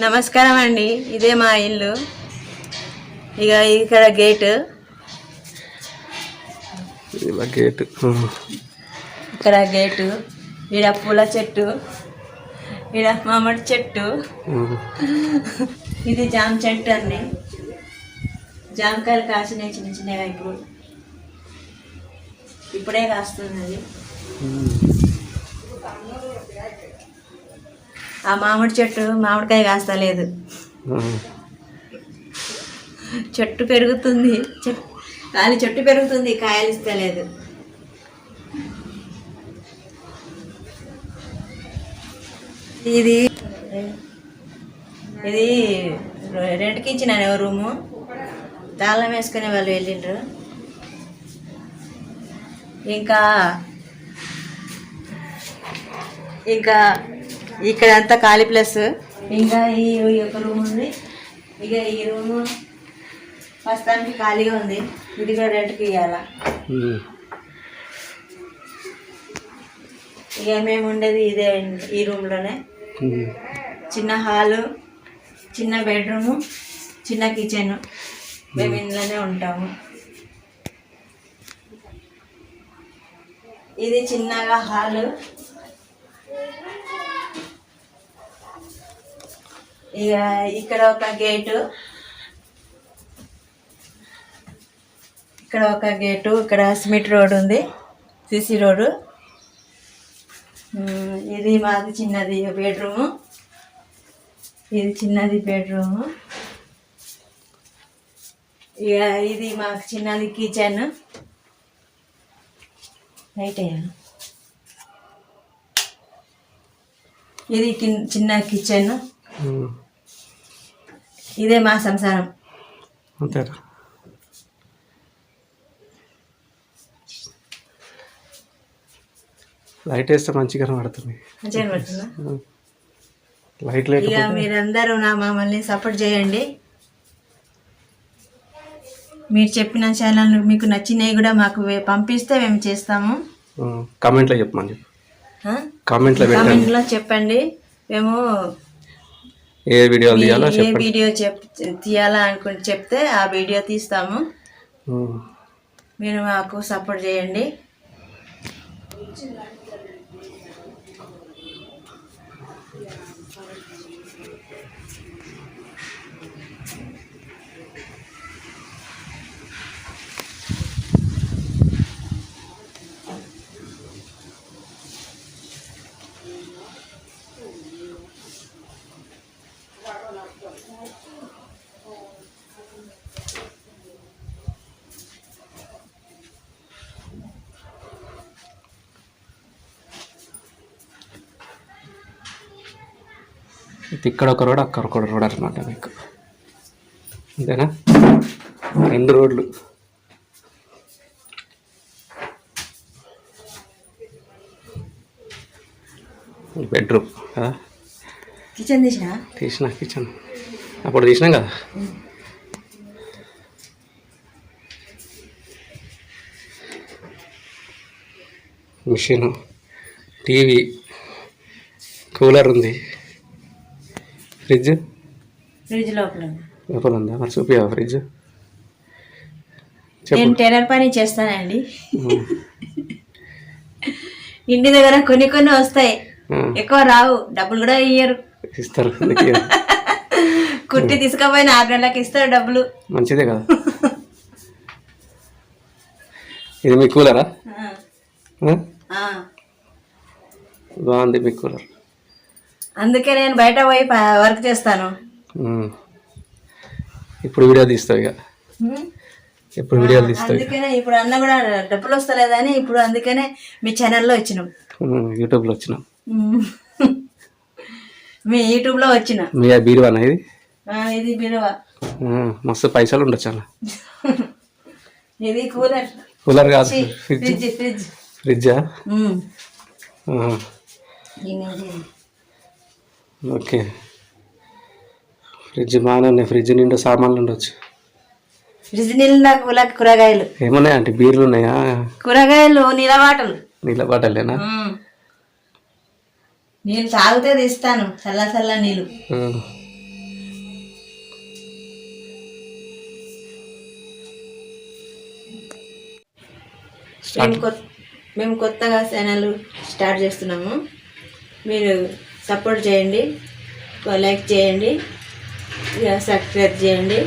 నమస్కారం అండి. ఇదే మా ఇల్లు. ఇక ఇక్కడ గేటు, ఇక్కడ గేటు, ఈడ పూల చెట్టు, ఈడ మామిడి చెట్టు, ఇది జామ చెట్టు అండి. జామకాయలు కాసినాయి చిన్న చిన్నగా. ఇప్పుడే కాస్తున్నది. ఆ మామిడి చెట్టు మామిడికాయ కాస్తలేదు. చెట్టు పెరుగుతుంది, చెట్టు పెరుగుతుంది, కాయలు ఇస్తలేదు. ఇది ఇది రెంట్కి ఇచ్చిన రూము. తాళం వేసుకునే వాళ్ళు వెళ్ళిండ్రు. ఇంకా ఇక్కడ అంతా ఖాళీ ప్లేస్. ఇంకా ఈ ఒక రూమ్ ఉంది. ఇక ఈ రూము ప్రస్తుతానికి ఖాళీగా ఉంది. ఇది కూడా రెంట్కి ఇవ్వాలా. ఇక మేము ఉండేది ఇదే, ఈ రూమ్లోనే. చిన్న హాలు, చిన్న బెడ్రూము, చిన్న కిచెన్. మేము ఇంట్లోనే ఉంటాము. ఇది చిన్నగా హాలు. ఇక ఇక్కడ ఒక గేటు, ఇక్కడ సిమెంట్ రోడ్ ఉంది, సిసి రోడ్డు. ఇది మాది చిన్నది బెడ్రూము. ఇది చిన్నది బెడ్రూము. ఇక ఇది మాకు చిన్నది కిచెన్. రైట్ అయ్యా. ఇది చిన్న కిచెన్. ఇదే మా సంసారం. అంతేనా? లైట్ వేస్తే మంచిగా కనబడుతుంది. మంచిగా కనబడుతుందా? లైట్ లేక ఇక మీరందరూ మమ్మల్ని సపోర్ట్ చేయండి. మీరు చెప్పిన ఛానల్ మీకు నచ్చినవి కూడా మాకు పంపిస్తే మేము చేస్తాము. కామెంట్లో చెప్పమని కామెంట్లో చెప్పండి. మేము ఏ వీడియో తీయాలా అనుకుంటే చెప్తే ఆ వీడియో తీస్తాము. మీరు మాకు సపోర్ట్ చేయండి. ఇక్కడ ఒక రోడ్, అక్కడ ఒక రోడ్ అనమాట. మీకు అంతేనా? 2 రోడ్లు. బెడ్రూమ్ కదా. కిచెన్ తీసిన కిచెన్ అప్పుడు తీసినాం కదా. మిషన్, టీవీ, కూలర్ ఉంది. ఫ్రిడ్జ్ లోపల ఉందా? మరి చూపియా ఫ్రిడ్జ్. నేను టైలర్ పని చేస్తానండి. ఇంటి దగ్గర కొన్ని వస్తాయి, ఎక్కువ రావు. డబ్బులు కూడా ఇయ్యరు. ఇస్తారు. కుట్టి తీసుకపోయిన 6 గంటలకు ఇస్తారు డబ్బులు. మంచిదే కదా. ఇది మీ కూలరా? బాగుంది మీ కూలర్. అందుకే నేను బయట పోయి వర్క్ చేస్తాను. ఇప్పుడు వీడియో తీస్తావు ఇక. ఇప్పుడు వీడియోలు తీస్తావు. అందుకనే ఇప్పుడు అన్న కూడా డబ్బులు వస్తలేదని ఇప్పుడు అందుకనే మీ ఛానల్లో వచ్చినాం. యూట్యూబ్లో వచ్చినాం. మీ యూట్యూబ్లో వచ్చిన. మీ బీరువానా ఇది? ఇది బీరువా. మస్తు పైసలు ఉండొచ్చు అలా. ఇది కూలర్. కూలర్ కాదు, ఫ్రిడ్జా? ఓకే. ఫ్రిడ్జ్ బాగానే ఉన్నాయి. ఫ్రిడ్జ్ నిండా సామాన్లు ఉండొచ్చు. ఫ్రిడ్జ్ నిండా కూరగాయలు ఏమున్నాయి అంటే? బీర్లు ఉన్నాయా? కూరగాయలు, నీళ్ళ బాటలేనా? నీళ్ళు తాగితే తీస్తాను. చల్ల నీళ్ళు. మేము కొత్తగా ఛానల్ స్టార్ట్ చేస్తున్నాము. మీరు సపోర్ట్ చేయండి, లైక్ చేయండి, సబ్స్క్రైబ్ చేయండి.